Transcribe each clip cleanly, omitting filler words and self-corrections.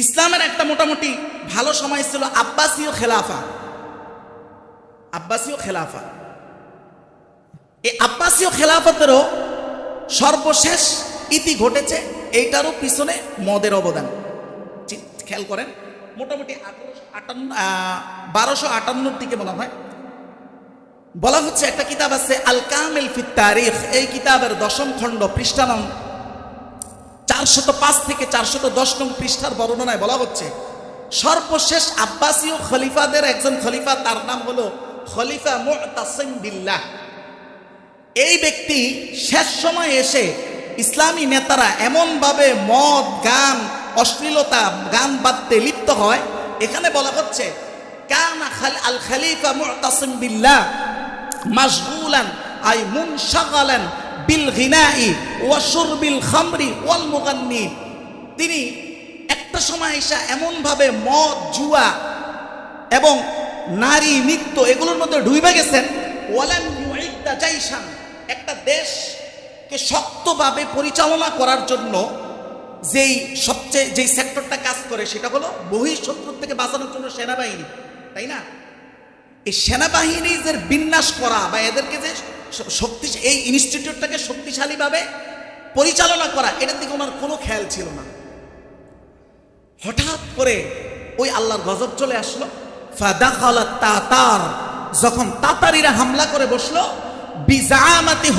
ইসলামের একটা মোটামুটি ভালো সময় ছিল আব্বাসীয় খেলাফা। আব্বাসীয় খেলাফা, এই আব্বাসীয় খেলাফতেরও সর্বশেষ ইতি ঘটেছে, এইটারও পিছনে মদের অবদান। খেয়াল করেন, মোটামুটি 1258 দিকে মনে হয় বলা হচ্ছে, একটা কিতাব আছে আল কামিল ফিত তারিখ, এই কিতাবের 10ম খণ্ড পৃষ্ঠা নং 405 থেকে 410 নং পৃষ্ঠার বর্ণনায় বলা হচ্ছে, সর্বশেষ আব্বাসীয় খলিফাদের একজন খলিফা, তার নাম হলো খলিফা মুতাসিম বিল্লাহ। এই ব্যক্তি শেষ সময় এসে ইসলামী নেতারা এমনভাবে মদ, গান, অশ্লীলতা, গান বাদ্যে লিপ্ত হয়, এখানে বলা হচ্ছে কানা আল খলিফা মুতাসিম বিল্লাহ মাশগুলান আই মুনশাগালান বিল গিনাই ওয়া শুরবিল খামরি ওয়াল মুগান্নি। তিনি একটা সময় এসে এমনভাবে মদ, জুয়া এবং নারী নৃত্য এগুলোর মধ্যে ডুবে গেছেন। ওয়ালাম ইউইদ্দা জাইশান, একটা দেশকে শক্তভাবে পরিচালনা করার জন্য যেই সেক্টরটা কাজ করে সেটা হলো বহিঃশত্রুর থেকে বাঁচানোর জন্য সেনাবাহিনী, তাই না? এই সেনাবাহিনীর বিন্যাস করা বা এদেরকে যে এই ইনস্টিটিউটটাকে শক্তিশালীভাবে পরিচালনা করা, এটার দিকে ওনার কোনো খেয়াল ছিল না। হঠাৎ করে ওই আল্লাহর গজব চলে আসলো। ফাদাখালাত তাতার, যখন তাতারিরা হামলা করে বসলো বিজামাতি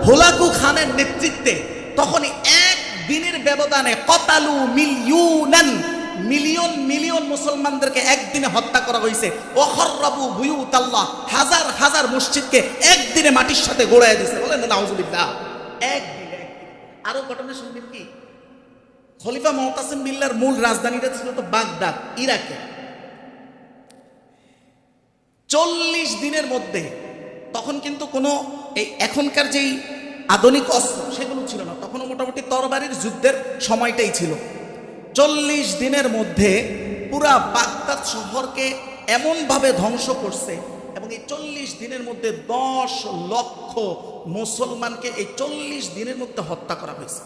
হোলাকু খানের নেতৃত্বে, তখনই এক দিনের ব্যবধানে কতালু মিলিয়ন মিলিয়ন মুসলমানদেরকে একদিনে হত্যা করা হয়েছে। ওয়াখরাবু বুয়ুতাল্লাহ, হাজার হাজার মসজিদকে একদিনে মাটির সাথে গোড়ায় দিয়েছে। বলেন না নাউজুবিল্লাহ। একদিনে। আরো ঘটনা শুনবেন কি, খলিফা মুতাসিম বিল্লাহর মূল রাজধানীটা ছিল তো বাগদাদ, ইরাকে। 40 দিনের মধ্যে, তখন কিন্তু কোনো এই এখনকার যেই আধুনিক অস্ত্র সেগুলো ছিল না, তখনও মোটামুটি তরবারির যুদ্ধের সময়টাই ছিল। 40 দিনের মধ্যে পুরা বাগদাদ শহরকে এমনভাবে ধ্বংস করছে, এবং এই 40 দিনের মধ্যে 10 লক্ষ মুসলমানকে এই 40 দিনের মধ্যে হত্যা করা হয়েছে।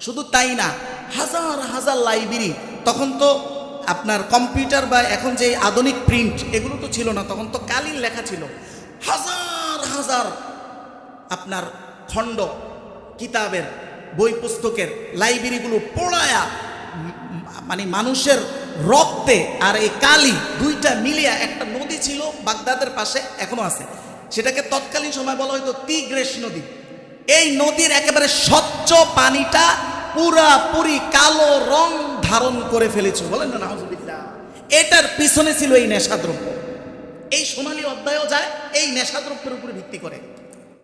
শুধু তাই না, হাজার হাজার লাইব্রেরি, তখন তো আপনার কম্পিউটার বা এখন যে আধুনিক প্রিন্ট এগুলো তো ছিল না, তখন তো কালির লেখা ছিল। হাজার হাজার আপনার খণ্ড কিতাবের, বই পুস্তকের লাইব্রেরিগুলো পোড়ায়া, মানে মানুষের রক্তে আর এই কালি দুইটা মিলিয়া একটা নদী ছিল বাগদাদের পাশে, এখনো আছে, সেটাকে তৎকালীন সময় বলা হয়তো তিগ্রেস নদী। এই নদীর একেবারে স্বচ্ছ পানিটা পুরাপুরি কালো রং ধারণ করে ফেলেছে। বলেন না নাউজুবিল্লাহ। এটার পিছনে ছিল এই নেশাদ্রব্য। এই সোনালী অধ্যায়ও যায় এই নেশাদ্রব্যের উপরে ভিত্তি করে।